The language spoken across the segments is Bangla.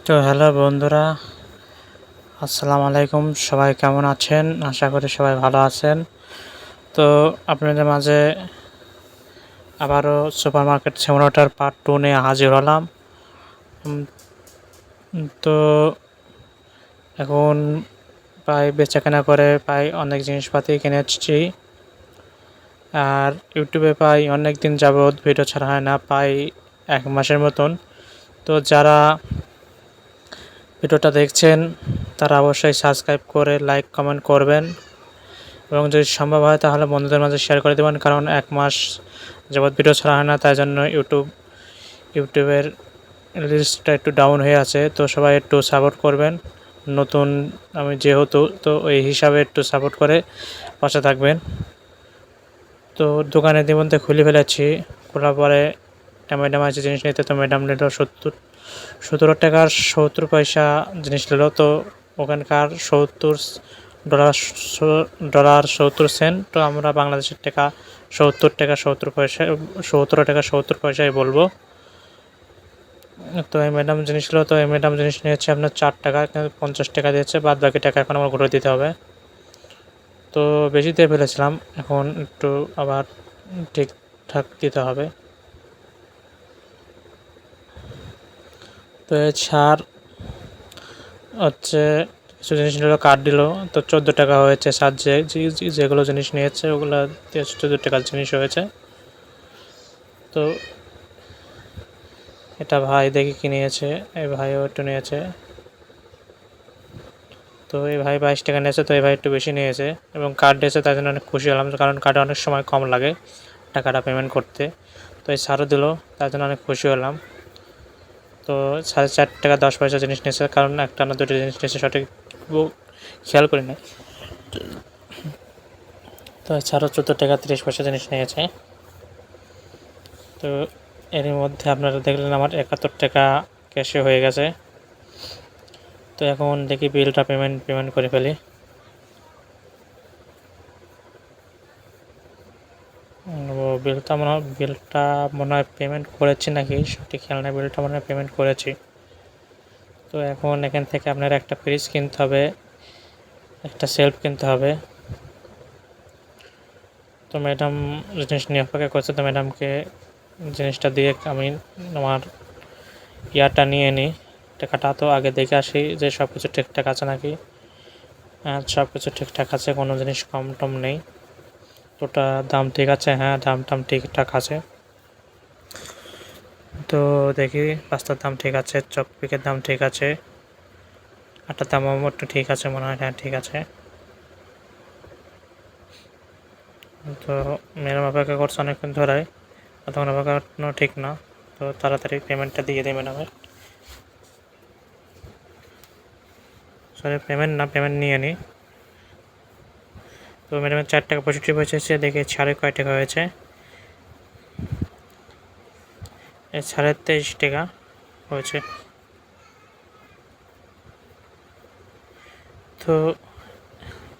তো হ্যালো বন্ধুরা, আসসালামু আলাইকুম। সবাই কেমন আছেন? আশা করি সবাই ভালো আছেন। তো আপনাদের মাঝে আবারও সুপারমার্কেট সিমুলেটর পার্ট 2 নিয়ে হাজির হলাম। তো এখন প্রায় বেচাকেনা করে প্রায় অনেক জিনিসপাতি কিনেছি, আর ইউটিউবে প্রায় অনেক দিন যাবৎ ভিডিও ছাড়া হয় না, প্রায় 1 মাসের মতন। তো যারা ভিডিওটা দেখছেন তারা অবশ্যই সাবস্ক্রাইব করে লাইক কমেন্ট করবেন, এবং যদি সম্ভব হয় তাহলে বন্ধুদের মাঝে শেয়ার করে দেবেন, কারণ 1 মাস যাবৎ ভিডিও ছাড়া হয় না, তাই জন্য ইউটিউবের লিস্টটা একটু ডাউন হয়ে আছে। তো সবাই একটু সাপোর্ট করবেন, নতুন আমি যেহেতু, তো ওই হিসাবে একটু সাপোর্ট করে পাশে থাকবেন। তো দোকানে ইতিমধ্যে খুলে ফেলেছি, খোলার পরে একটা ম্যাডাম আছে জিনিস নিতে। তো ম্যাডাম নিল 17 টাকার 70 পয়সা জিনিস নিল। তো ওখানকার ডলার 70 সেন্ট, তো আমরা বাংলাদেশের টাকা 70 টাকা 70 পয়সা, 17 টাকা 70 পয়সায় বলবো। তো এই ম্যাডাম জিনিস নিল, তো এই ম্যাডাম জিনিস নিয়েছে আপনার 4 টাকা, 50 টাকা দিয়েছে, বাদ বাকি টাকা এখন আমার ঘুরে দিতে হবে। তো বেশি দিয়ে ফেলেছিলাম, এখন একটু আবার ঠিকঠাক দিতে হবে। তো এই ছাড় হচ্ছে, কিছু জিনিস নিল, কার্ড দিল, তো 14 টাকা হয়েছে। সার যেগুলো জিনিস নিয়েছে ওগুলো 14 টাকার জিনিস হয়েছে। তো এটা ভাই দেখি কি নিয়েছে, এই ভাইও একটু নিয়েছে। তো এই ভাই 22 টাকা নিয়েছে, তো এই ভাই একটু বেশি নিয়েছে এবং কার্ড দিয়েছে, তাই জন্য অনেক খুশি হলাম, কারণ কার্ডে অনেক সময় কম লাগে টাকাটা পেমেন্ট করতে। তো এই ছাড়ও দিল, তার জন্য অনেক খুশি হলাম। তো 4.5 টাকা 10 পয়সা জিনিস নিয়েছে, কারণ একটা না দুটো জিনিস নিয়েছে, সঠিক খেয়াল করি না। তো ছাড়ও 14 টাকা 30 পয়সা জিনিস নিয়েছে। তো এর মধ্যে আপনারা দেখলেন আমার 71 টাকা ক্যাশে হয়ে গেছে। তো এখন দেখি বিলটা পেমেন্ট করে ফেলি। বিলটা মনে হয় পেমেন্ট করেছি নাকি সঠিক খেয়াল নেই, বিলটা মনে হয় পেমেন্ট করেছি। তো এখন এখান থেকে আপনার একটা ফ্রিজ কিনতে হবে, একটা সেলফ কিনতে হবে। তো ম্যাডাম জিনিস নিয়ে অপেক্ষা করছে, তো ম্যাডামকে জিনিসটা দিয়ে আমি আমার ইয়ারটা নিয়ে নিই, টাকাটা। তো আগে দেখে আসি যে সব কিছু ঠিকঠাক আছে নাকি। হ্যাঁ, সব কিছু ঠিকঠাক আছে, কোনো জিনিস কম টম নেই। তোটা দাম ঠিক আছে, হ্যাঁ দাম ঠিকঠাক আছে। তো দেখি পাস্তার দাম ঠিক আছে, চকপিকের দাম ঠিক আছে, আটার দাম একটু ঠিক আছে মনে হয়, হ্যাঁ ঠিক আছে। তো ম্যাডাম অপেক্ষা করছে অনেকক্ষণ ধরে, তখন অপেক্ষা করানো ঠিক না। তো তাড়াতাড়ি পেমেন্টটা দিয়ে দিই ম্যাডামের। সরি, পেমেন্ট নিয়ে নিই। তো ম্যাডামের 4 টাকা 65 পয়সা এসেছে, দেখে ছাড়ে কয় টাকা হয়েছে। এই 23.5 টাকা হয়েছে। তো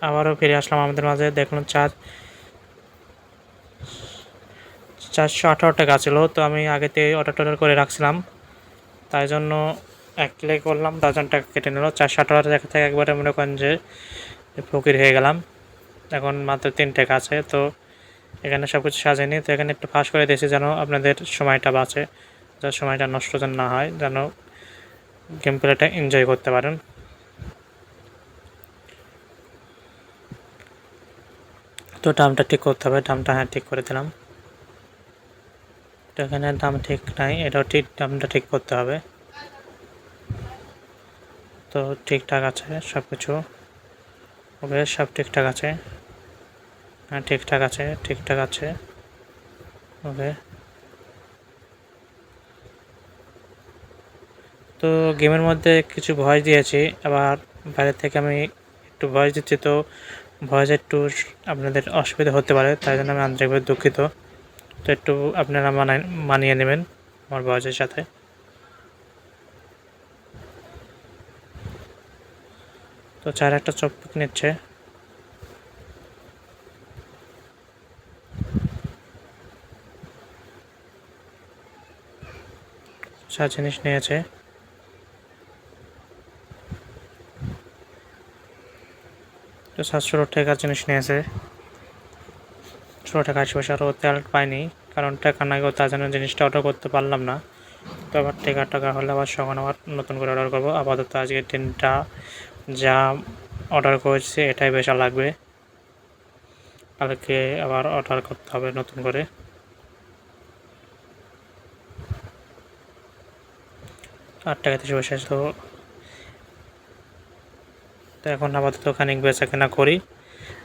আবারও ফিরে আসলাম আমাদের মাঝে, দেখলাম 418 টাকা ছিল। তো আমি আগেতে অর্ডার করে রাখছিলাম, তাই জন্য এক ক্লিক করলাম, ডজন টাকা কেটে নিল। 418 টাকা থেকে একবারে মনে করেন যে ফকির হয়ে গেলাম। এখন মাত্র 3 টাকা আছে। তো এখানে সব কিছু সাজাইনি, তো এখানে একটু ফাঁস করে দিয়েছি যেন আপনাদের সময়টা বাঁচে, যার সময়টা নষ্ট যেন না হয়, যেন গেম প্লেটা এনজয় করতে পারেন। তো দামটা ঠিক করতে হবে, দামটা হ্যাঁ ঠিক করে দিলাম। তো এখানে দাম ঠিক নাই, এটাও ঠিক, দামটা ঠিক করতে হবে। তো ঠিকঠাক আছে সব কিছু, ওকে সব ঠিকঠাক আছে, হ্যাঁ ঠিকঠাক আছে ওকে। তো গেমের মধ্যে কিছু ভয়েস দিয়েছি, আবার বাইরে থেকে আমি একটু ভয়েস দিচ্ছি। তো ভয়েস একটু আপনাদের অসুবিধা হতে পারে, তাই জন্য আমি আন্তরিকভাবে দুঃখিত। তো একটু আপনারা মানিয়ে নেবেন আমার ভয়েসের সাথে। তো চার একটা চপ নিচ্ছে, চার জিনিস নিয়েছে। তো 700 টাকার জিনিস নিয়েছে, 16 টাকা 80 পয়সা। আরও তেল পাইনি, কারণ টাকা নাই, তার জন্য জিনিসটা অর্ডার করতে পারলাম না। তো আবার টাকা হলে আবার সখন আবার নতুন করে অর্ডার করবো। আপাতত আজকের দিনটা যা অর্ডার করেছি এটাই বেশা লাগবে, কালকে আবার অর্ডার করতে হবে নতুন করে। 8 টাকা 30 পয়সা। তো এখন আপাতত খানিক বেচা কেনা করি,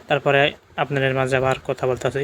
তারপরে আপনাদের মাঝে আবার কথা বলতেছি।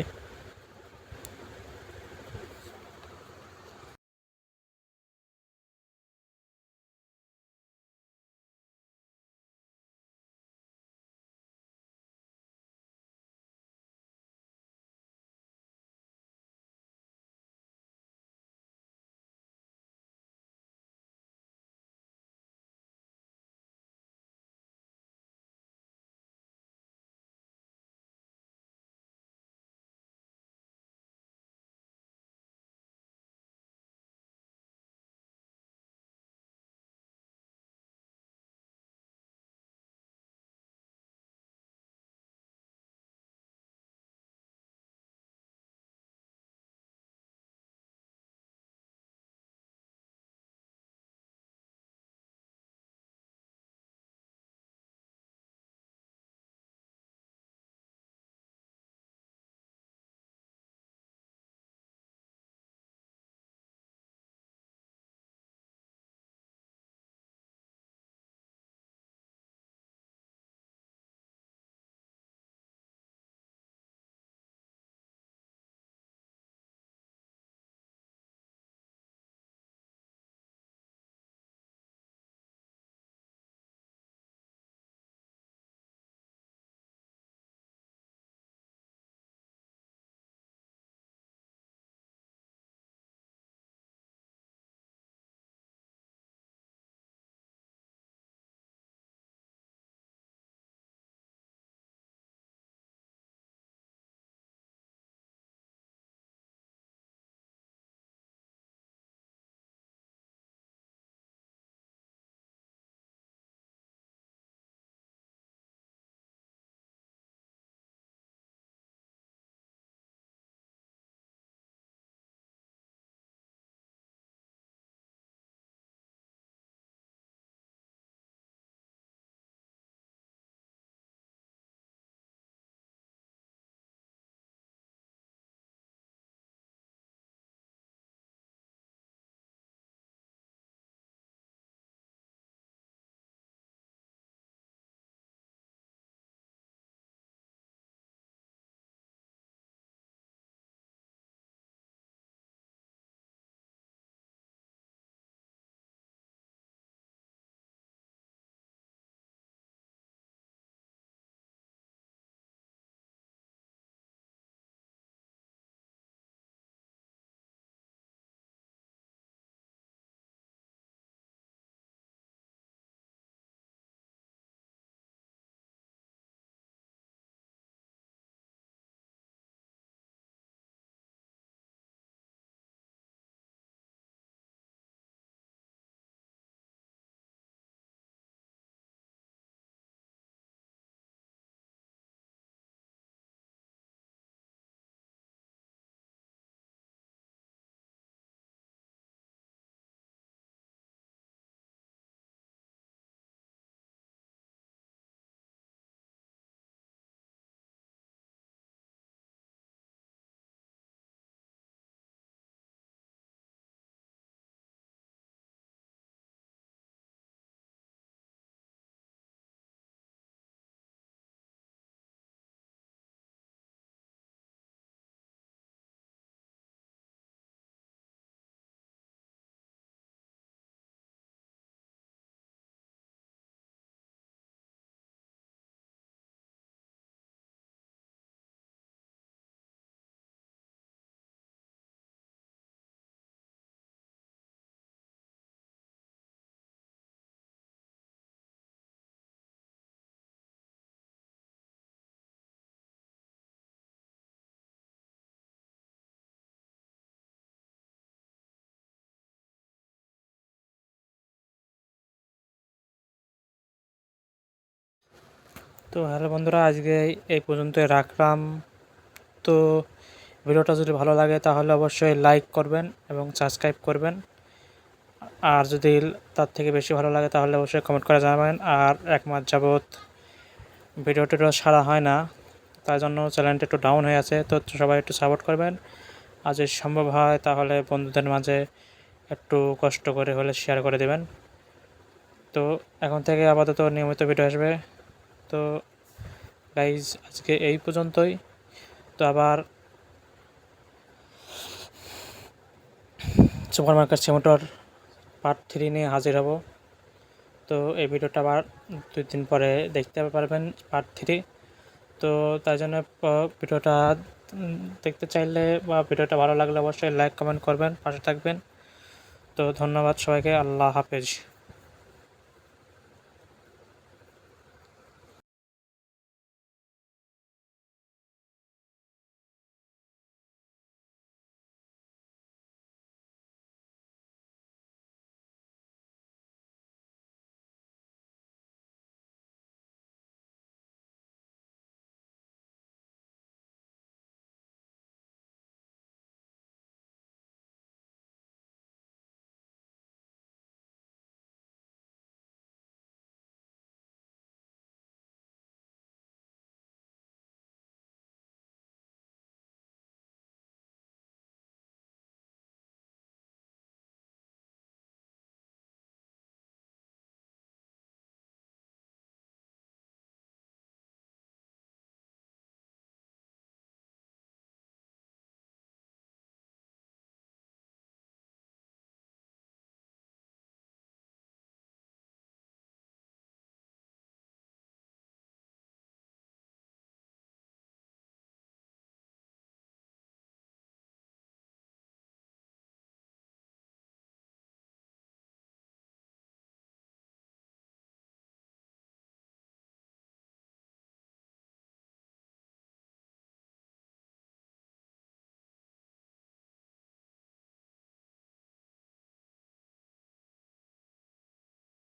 তো হ্যালো বন্ধুরা, আজকে এই পর্যন্তই রাখলাম। তো ভিডিওটা যদি ভালো লাগে তাহলে অবশ্যই লাইক করবেন এবং সাবস্ক্রাইব করবেন। আর যদি তার থেকে বেশি ভালো লাগে তাহলে অবশ্যই কমেন্ট করে জানাবেন। আর 1 মাস যাবৎ ভিডিওটিও ছাড়া হয় না, তার জন্য চ্যানেলটা একটু ডাউন হয়ে আছে। তো সবাই একটু সাপোর্ট করবেন। আর যদি সম্ভব হয় তাহলে বন্ধুদের মাঝে একটু কষ্ট করে হলে শেয়ার করে দেবেন। তো এখন থেকে আপাতত নিয়মিত ভিডিও আসবে। তো গাইজ আজকে এই পর্যন্তই। তো আবার সুপার মার্কেট সিমুটর পার্ট 3 নিয়ে হাজির হব। তো এই ভিডিওটা আবার 2 দিন পরে দেখতে পারবেন পার্ট 3। তো তাই জন্য ভিডিওটা দেখতে চাইলে বা ভিডিওটা ভালো লাগলে অবশ্যই লাইক কমেন্ট করবেন, পাশে থাকবেন। তো ধন্যবাদ সবাইকে, আল্লাহ হাফেজ।